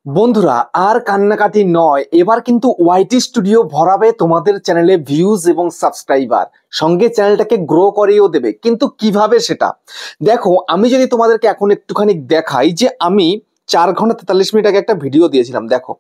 বন্ধুরা আর কান্নাকাটি নয়, এবার কিন্তু ওয়াইটি স্টুডিও ভরাবে তোমাদের চ্যানেলে ভিউজ এবং সাবস্ক্রাইবার, সঙ্গে চ্যানেলটাকে গ্রো করেও দেবে। কিন্তু কিভাবে সেটা দেখো, আমি যদি তোমাদেরকে এখন একটুখানি দেখাই যে আমি 4 ঘন্টা 43 মিনিট আগে একটা ভিডিও দিয়েছিলাম। দেখো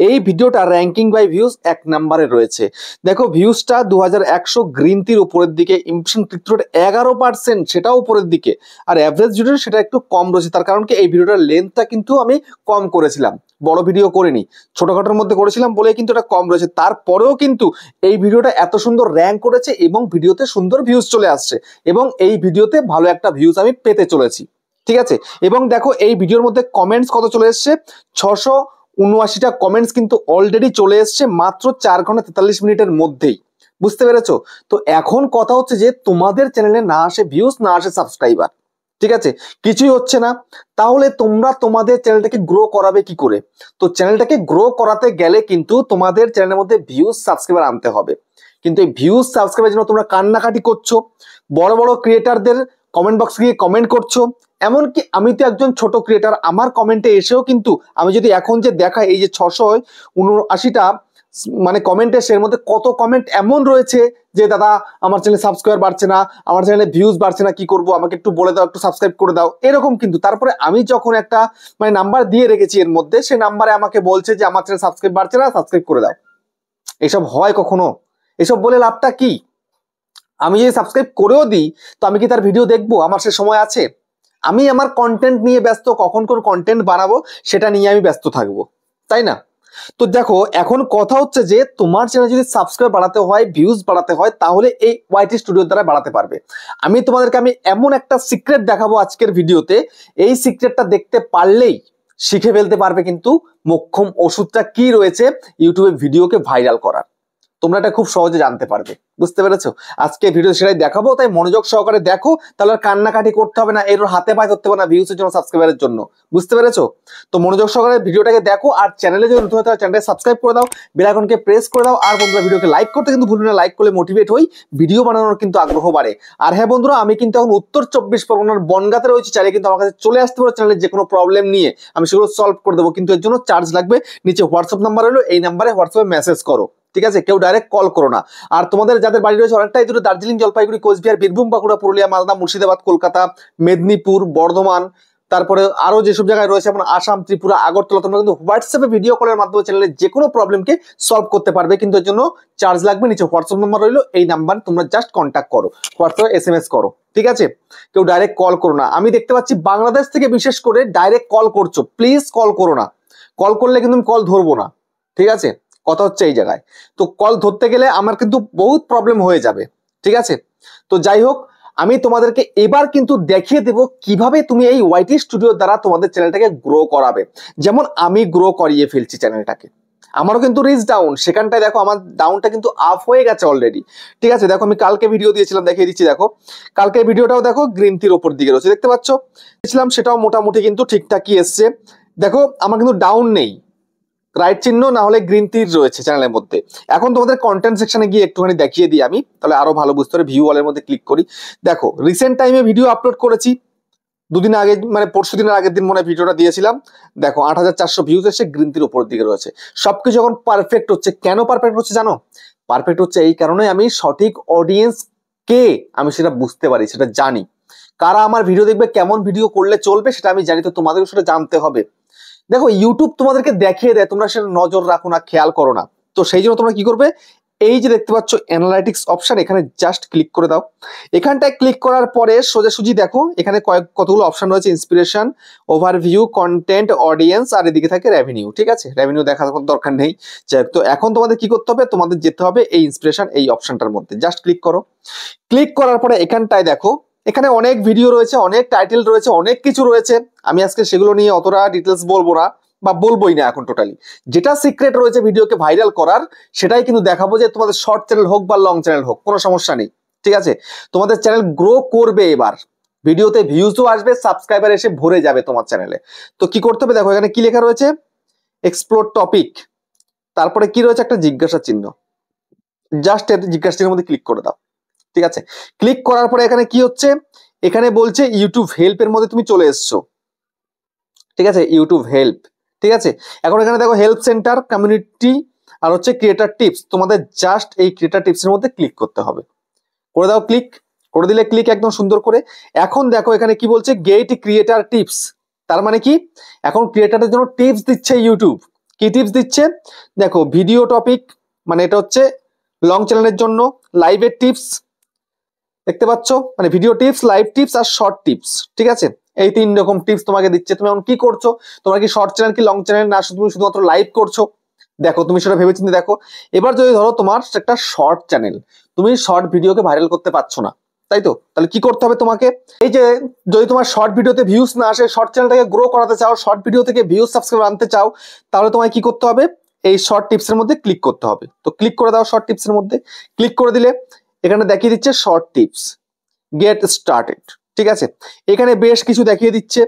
এই ভিডিওটা র্যাঙ্কিং বাই ভিউজ 1 নম্বরে রয়েছে। দেখো ভিউজটা 2100, গ্রিন টির উপরের দিকে, ইমপ্রেশন ক্লিক থ্রু রেট 11%, সেটাও উপরের দিকে। আর অ্যাভারেজ ভিডিও সেটা একটু কম রয়েছে, তার কারণ কি এই ভিডিওটার লেন্থটা কিন্তু আমি কম করেছিলাম, বড় ভিডিও করিনি, ছোটখাটোর মধ্যে করেছিলাম বলে কিন্তু এটা কম রয়েছে। তারপরেও কিন্তু এই ভিডিওটা এত সুন্দর র্যাঙ্ক করেছে এবং ভিডিওতে সুন্দর ভিউজ চলে আসছে, এবং এই ভিডিওতে ভালো একটা ভিউজ আমি পেতে চলেছি। ঠিক আছে, এবং দেখো এই ভিডিওর মধ্যে কমেন্টস কত চলে এসছে, 679টা কমেন্টস কিন্তু অলরেডি চলে এসছে মাত্র 4 ঘন্টা 43 মিনিটের মধ্যেই। বুঝতে পেরেছো? তো এখন কথা হচ্ছে যে তোমাদের চ্যানেলে না আসে ভিউজ, না আসে সাবস্ক্রাইবার, ঠিক আছে, কিছুই হচ্ছে না, তাহলে তোমরা তোমাদের চ্যানেলটাকে গ্রো করাবে কি করে? তো চ্যানেলটাকে গ্রো করাতে গেলে কিন্তু তোমাদের চ্যানেলের মধ্যে ভিউজ সাবস্ক্রাইবার আনতে হবে। কিন্তু এই ভিউজ সাবস্ক্রাইবার জন্য তোমরা কান্নাকাটি করছো, বড় বড় ক্রিয়েটারদের কমেন্ট বক্সে গিয়ে কমেন্ট করছো। এমনকি আমি তো একজন ছোট ক্রিয়েটার, আমার কমেন্টে এসেও কিন্তু আমি যদি এখন যে দেখাই, এই যে 679টা মানে কমেন্ট এসে, এর মধ্যে কত কমেন্ট এমন রয়েছে যে দাদা আমার চ্যানেলে সাবস্ক্রাইবার বাড়ছে না, আমার চ্যানেলে ভিউজ বাড়ছে না, কি করব, আমাকে একটু বলে দাও, একটু সাবস্ক্রাইব করে দাও, এরকম কিন্তু। তারপরে আমি যখন একটা মানে নাম্বার দিয়ে রেখেছি এর মধ্যে, সেই নাম্বারে আমাকে বলছে যে আমার চ্যানেল সাবস্ক্রাইব বাড়ছে না, সাবস্ক্রাইব করে দাও। এসব হয় কখনো? এসব বলে লাভটা কি? আমি যদি সাবস্ক্রাইব করেও দিই, তো আমি কি তার ভিডিও দেখবো? আমার সে সময় আছে? আমি আমার কন্টেন্ট নিয়ে ব্যস্ত, কখন কোন কন্টেন্ট বানাবো সেটা নিয়ে আমি ব্যস্ত থাকবো, তাই না? তো দেখো এখন কথা হচ্ছে যে তোমার চ্যানেল যদি সাবস্ক্রাইব বাড়াতে হয়, ভিউজ বাড়াতে হয়, তাহলে এই ওয়াইটি স্টুডিওর দ্বারা বাড়াতে পারবে। আমি এমন একটা সিক্রেট দেখাবো আজকের ভিডিওতে, এই সিক্রেটটা দেখতে পারলেই শিখে ফেলতে পারবে কিন্তু মোক্ষম ওষুধটা কি রয়েছে ইউটিউবে ভিডিওকে ভাইরাল করার। তোমরা এটা খুব সহজে জানতে পারবে। বুঝতে পেরেছো? আজকে ভিডিও সেটাই দেখাবো, তাই মনোযোগ সহকারে দেখো, তাহলে আর কান্নাকাটি করতে হবে না, এর হাতে পায়ে ধরতে হবে না ভিউজের জন্য, সাবস্ক্রাইবারের জন্য। বুঝতে পেরেছো? তো মনোযোগ সহকারে ভিডিওটাকে দেখো, আর চ্যানেলে যদি নতুন হয় তাহলে চ্যানেলটাকে সাবস্ক্রাইব করে দাও, বেল আইকনকে প্রেস করে দাও, আর বন্ধুরা ভিডিওকে লাইক করতে কিন্তু ভুলবে না, লাইক করলে মোটিভেট হই, ভিডিও বানানোর কিন্তু আগ্রহ বাড়ে। আর হ্যাঁ বন্ধুরা, আমি কিন্তু এখন উত্তর 24 পরগনার বনগাঁতে রয়েছি, চাইলে কিন্তু আমার কাছে চলে আসতে পারো চ্যানেলের যে কোনো প্রবলেম নিয়ে, আমি সেগুলো সলভ করে দেবো। কিন্তু এর জন্য চার্জ লাগবে। নিচে হোয়াটসঅ্যাপ নাম্বার হলো, এই নাম্বারে হোয়াটসঅ্যাপে মেসেজ করো, ঠিক আছে? কেউ ডাইরেক্ট কল করো না। আর তোমাদের যাদের বাড়ি রয়েছে অনেকটাই দূরে, দার্জিলিং, জলপাইগুড়ি, কোচবিহার, বীরভূম, বাঁকুড়া, পুরুলিয়া, মালদা, মুর্শিদাবাদ, কলকাতা, মেদিনীপুর, বর্ধমান, তারপরে আরো যেসব জায়গায় রয়েছে যেমন আসাম, ত্রিপুরা, আগরতলা, তোমরা কিন্তু হোয়াটসঅ্যাপে ভিডিও কলের মাধ্যমে চ্যানেলের যে কোনো প্রবলেমকে সলভ করতে পারবে। কিন্তু এর জন্য চার্জ লাগবে। নিচে হোয়াটসঅ্যাপ নাম্বার রইলো, এই নাম্বার তোমরা জাস্ট কন্ট্যাক্ট করো, হোয়াটসঅ্যাপে SMS করো, ঠিক আছে? কেউ ডাইরেক্ট কল করো না। আমি দেখতে পাচ্ছি বাংলাদেশ থেকে বিশেষ করে ডাইরেক্ট কল করছো, প্লিজ কল করো না। কল করলে কিন্তু আমি কল ধরবো না, ঠিক আছে? কথা হচ্ছে এই জায়গায়। তো কল ধরতে গেলে আমার কিন্তু বহুত প্রবলেম হয়ে যাবে, ঠিক আছে? তো যাই হোক, আমি তোমাদেরকে এবার কিন্তু দেখিয়ে দেব কিভাবে তুমি এই ওয়াইটি স্টুডিওর দ্বারা তোমাদের চ্যানেলটাকে গ্রো করাবে। যেমন আমি গ্রো করিয়ে ফেলছি চ্যানেলটাকে, আমারও কিন্তু রিচ ডাউন, সেখানটায় দেখো আমার ডাউনটা কিন্তু আপ হয়ে গেছে অলরেডি, ঠিক আছে? দেখো আমি কালকে ভিডিও দিয়েছিলাম, দেখিয়ে দিচ্ছি। দেখো কালকে ভিডিওটাও দেখো গ্রিন টির ওপর দিকে রয়েছে, দেখতে পাচ্ছ? দিয়েছিলাম, সেটাও মোটামুটি কিন্তু ঠিকঠাকই এসছে। দেখো আমার কিন্তু ডাউন নেই, রাইট চিহ্ন না হলে গ্রিন তীর রয়েছে চ্যানেলের মধ্যে। এখন তোমাদের কন্টেন্ট সেকশনে গিয়ে একটুখানি দেখিয়ে দিই আমি, তাহলে আরো ভালো বুঝতে পারে। ভিউ অলের মধ্যে ক্লিক করি। দেখো রিসেন্ট টাইমে ভিডিও আপলোড করেছি, দুদিন আগে, মানে পরশু দিনের আগের দিন মনে ভিডিওটা দিয়েছিলাম। দেখো 8400 ভিউজ এসে গ্রিন তীর উপরের দিকে রয়েছে। সবকিছু যখন পারফেক্ট হচ্ছে, কেন পারফেক্ট হচ্ছে জানো? পারফেক্ট হচ্ছে এই কারণে আমি সঠিক অডিয়েন্স কে আমি সেটা বুঝতে পারি, সেটা জানি। কারা আমার ভিডিও দেখবে, কেমন ভিডিও করলে চলবে সেটা আমি জানি। তো তোমাদের সেটা জানতে হবে। দেখো ইউটিউব তোমাদেরকে দেখিয়ে দেয়, তোমরা সেটা নজর রাখো না, খেয়াল করো না। তো সেই জন্য তোমরা কি করবে, এই যে দেখতে পাচ্ছ অ্যানালাইটিক্স অপশন, এখানে জাস্ট ক্লিক করে দাও। এখানটায় ক্লিক করার পরে সোজাসুজি দেখো এখানে কতগুলো অপশন রয়েছে, ইন্সপিরেশন, ওভারভিউ, কন্টেন্ট, অডিয়েন্স, আর এদিকে থাকে রেভিনিউ, ঠিক আছে? রেভিনিউ দেখার কোনো দরকার নেই। তো এখন তোমাদের কি করতে হবে, তোমাদের যেতে হবে এই ইন্সপিরেশন এই অপশনটার মধ্যে, জাস্ট ক্লিক করো। ক্লিক করার পরে এখানটায় দেখো এখানে অনেক ভিডিও রয়েছে, অনেক টাইটেল রয়েছে, অনেক কিছু রয়েছে। আমি আজকে সেগুলো নিয়ে অতটা ডিটেলস বলবো না, বা বলবোই না এখন টোটালি। যেটা সিক্রেট রয়েছে ভিডিওকে ভাইরাল করার, সেটাই কিন্তু দেখাবো, যে তোমাদের শর্ট চ্যানেল হোক বা লং চ্যানেল হোক, কোনো সমস্যা নেই, ঠিক আছে? তোমাদের চ্যানেল গ্রো করবে এবার, ভিডিওতে ভিউজও আসবে, সাবস্ক্রাইবার এসে ভরে যাবে তোমার চ্যানেলে। তো কি করতে হবে দেখো, এখানে কি লেখা রয়েছে, এক্সপ্লোর টপিক, তারপরে কি রয়েছে একটা জিজ্ঞাসা চিহ্ন, জাস্ট জিজ্ঞাসা চিহ্নের মধ্যে ক্লিক করে দাও, ঠিক আছে? ক্লিক করার পরে এখানে কি হচ্ছে, এখানে বলছে ইউটিউব হেল্প এর মধ্যে তুমি চলে এসছো, ঠিক আছে? ইউটিউব হেল্প, ঠিক আছে। এখন এখানে দেখো হেল্প সেন্টার, কমিউনিটি আর হচ্ছে ক্রিয়েটার টিপস। তোমাদের জাস্ট এই ক্রিয়েটার টিপস এর মধ্যে ক্লিক করতে হবে। করে দাও ক্লিক, করে দিলে ক্লিক একদম সুন্দর করে। এখন দেখো এখানে কি বলছে, গেট ক্রিয়েটার টিপস। তার মানে কি, এখন ক্রিয়েটারদের জন্য টিপস দিচ্ছে ইউটিউব। কি টিপস দিচ্ছে দেখো, ভিডিও টপিক, মানে এটা হচ্ছে লং চ্যানেলের জন্য, লাইভের টিপস দেখতে পাচ্ছ, মানে ভিডিও টিপস, লাইভ টিপস আর শর্ট টিপস। ঠিক আছে, এই 3 রকম টিপস তোমাকে দিচ্ছে। তুমি এখন কি করছো, তোমার কি শর্ট চ্যানেল কি লং চ্যানেল, না তুমি শুধুমাত্র লাইভ করছো, দেখো তুমি সেটা ভেবেচিন্তে দেখো। এবার যদি ধরো তোমার একটা শর্ট চ্যানেল, তুমি শর্ট ভিডিওকে ভাইরাল করতে পারছো না, তাই তো, তাহলে কি করতে হবে তোমাকে, এই যে যদি তোমার শর্ট ভিডিওতে ভিউজ না আসে, শর্ট চ্যানেলটাকে গ্রো করাতে চাও, শর্ট ভিডিও থেকে ভিউজ সাবস্ক্রাইবার আনতে চাও, তাহলে তোমায় কি করতে হবে, এই শর্ট টিপস এর মধ্যে ক্লিক করতে হবে। তো ক্লিক করে দাও শর্ট টিপস এর মধ্যে। ক্লিক করে দিলে এখানে দেখিয়ে দিচ্ছে শর্ট টিপস, গেট স্টার্টেড। ঠিক আছে, এখানে বেশ কিছু দেখিয়ে দিচ্ছে।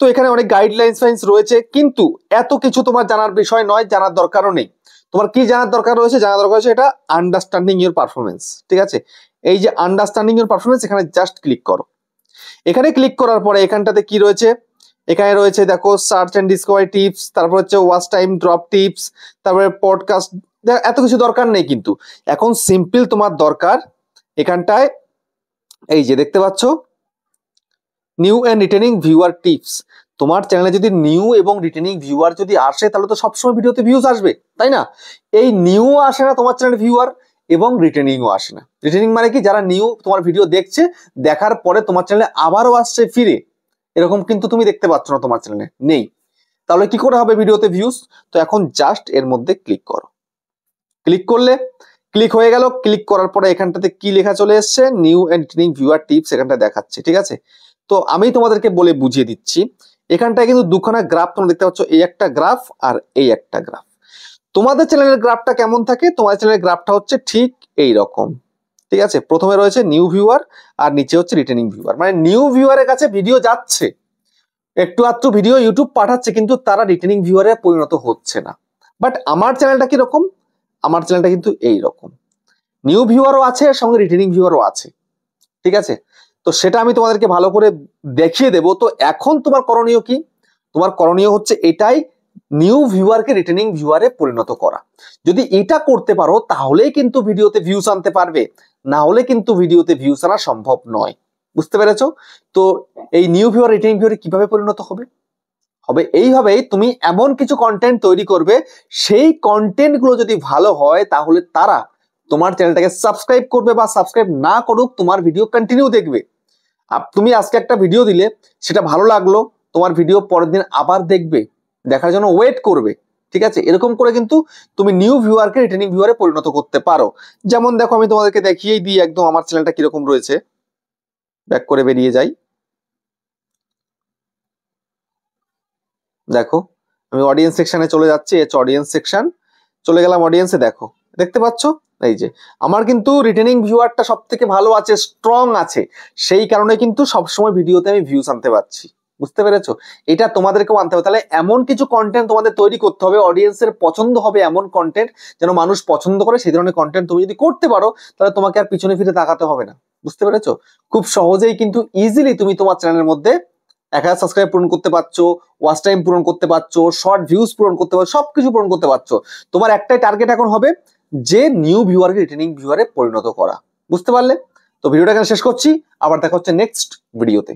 তো এখানে অনেক গাইডলাইন্স ফাইন্স রয়েছে, কিন্তু এত কিছু তোমার জানার বিষয় নয়, জানার দরকারও নেই। তোমার কি জানার দরকার রয়েছে, জানার দরকার হচ্ছে এটা আন্ডারস্ট্যান্ডিং ইউর পারফরমেন্স। ঠিক আছে, এই যে আন্ডারস্ট্যান্ডিং ইউর পারফরমেন্স, এখানে জাস্ট ক্লিক করো। এখানে ক্লিক করার পরে এখানটাতে কি রয়েছে, এখানে রয়েছে দেখো সার্চ এন্ড ডিসকভারি টিপস, তারপর হচ্ছে ওয়াচ টাইম ড্রপ টিপস, তারপরে পডকাস্ট। এত কিছু দরকার নেই, কিন্তু এখন সিম্পল তোমার দরকার এখানটায় এই যে দেখতে পাচ্ছ new and retaining viewer tips. তোমার চ্যানেলে যদি নিউ এবং রিটেনিং ভিউয়ার যদি আসে, তাহলে তো সবসময় ভিডিওতে ভিউজ আসবে, তাই না? এই নিউ আসে না তোমার চ্যানেলে ভিউয়ার, এবং রিটেনিংও আসে না। রিটেনিং মানে কি, যারা নিউ তোমার ভিডিও দেখছে, দেখার পরে তোমার চ্যানেলে আবারও আসছে ফিরে, এরকম কিন্তু তুমি দেখতে পাচ্ছ না, তোমার চ্যানেলে নেই। তাহলে কি করে হবে ভিডিওতে ভিউজ? তো এখন জাস্ট এর মধ্যে ক্লিক করো। ক্লিক করলে ক্লিক হয়ে গেল। ক্লিক করার পরে এখানটাতে কি লেখা চলে এসছে, new and retaining viewer tips, এখানটা দেখাচ্ছে। ঠিক আছে, তো আমি তোমাদেরকে বলে বুঝিয়ে দিচ্ছি। এখানটায় কিন্তু দুখানা গ্রাফ তোমরা দেখতে পাচ্ছ, এই একটা গ্রাফ আর এই একটা গ্রাফ। তোমাদের চ্যানেলের গ্রাফটা কেমন থাকে, তোমাদের চ্যানেলের গ্রাফটা হচ্ছে ঠিক এই রকম। ঠিক আছে, প্রথমে রয়েছে নিউ ভিউয়ার আর নিচে হচ্ছে রিটেনিং ভিউয়ার। মানে নিউ ভিউয়ারের কাছে ভিডিও যাচ্ছে, একটু আধটু ভিডিও ইউটিউব পাঠাচ্ছে, কিন্তু তারা রিটেনিং ভিউয়ারে পরিণত হচ্ছে না। বাট আমার চ্যানেলটা কিরকম, আমার চ্যানেলটা কিন্তু এই রকম, নিউ ভিউয়ারও আছে, সঙ্গে রিটেনিং ভিউয়ারও আছে। ঠিক আছে, তো সেটা আমি তোমাদেরকে ভালো করে দেখিয়ে দেব। তো এখন তোমার করণীয় কি, তোমার করণীয় হচ্ছে এটাই, নিউ ভিউয়ারকে রিটেনিং ভিউয়ারে পরিণত করা। যদি এটা করতে পারো, তাহলেই কিন্তু ভিডিওতে ভিউজ আনতে পারবে, না হলে কিন্তু ভিডিওতে ভিউজ আনা সম্ভব নয়। বুঝতে পেরেছো? তো এই নিউ ভিউয়ার রিটেনিং ভিউয়ারে কিভাবে পরিণত হবে, হবে এইভাবেই, তুমি এমন কিছু কন্টেন্ট তৈরি করবে, সেই কন্টেন্ট গুলো যদি ভালো হয়, তাহলে তারা তোমার চ্যানেলটাকে সাবস্ক্রাইব করবে, বা সাবস্ক্রাইব না করুক, তোমার ভিডিও কন্টিনিউ দেখবে। তুমি আজকে একটা ভিডিও দিলে, সেটা ভালো লাগলো, তোমার ভিডিও পরের দিন আবার দেখবে, দেখার জন্য ওয়েট করবে। ঠিক আছে, এরকম করে কিন্তু তুমি নিউ ভিউয়ারকে রিটেনিং ভিউয়ারে পরিণত করতে পারো। যেমন দেখো, আমি তোমাদেরকে দেখিয়েই দিই একদম আমার চ্যানেলটা কিরকম রয়েছে। ব্যাক করে বেরিয়ে যাই। দেখো, আমি অডিয়েন্স সেকশনে চলে যাচ্ছি, অডিয়েন্স সেকশন চলে গেলাম। অডিয়েন্সে দেখো, দেখতে পাচ্ছ এই যে আমার কিন্তু রিটেনিং ভিউয়ারটা সব থেকে ভালো আছে, স্ট্রং আছে, সেই কারণে কিন্তু সবসময় ভিডিওতে আমি ভিউজ আনতে পারছি। বুঝতে পেরেছো? এটা তোমাদেরকেও আনতে হবে। তাহলে এমন কিছু কন্টেন্ট তোমাদের তৈরি করতে হবে, অডিয়েন্সের পছন্দ হবে এমন কন্টেন্ট, যেন মানুষ পছন্দ করে, সেই ধরনের কন্টেন্ট তুমি যদি করতে পারো, তাহলে তোমাকে আর পিছনে ফিরে তাকাতে হবে না। বুঝতে পেরেছো? খুব সহজেই কিন্তু ইজিলি তুমি তোমার চ্যানেলের মধ্যে 1000 সাবস্ক্রাইব পূরণ করতে পারছো, ওয়াচ টাইম পূরণ করতে পারছো, শর্ট ভিউজ পূরণ করতে পারছো, সবকিছু পূরণ করতে পারছো। তোমার একটাই টার্গেট এখন হবে, যে নিউ ভিউয়ারকে রিটেনিং ভিউয়ারে পরিণত করা। বুঝতে পারলে? তো ভিডিওটা এখানে শেষ করছি, আবার দেখা হচ্ছে নেক্সট ভিডিওতে।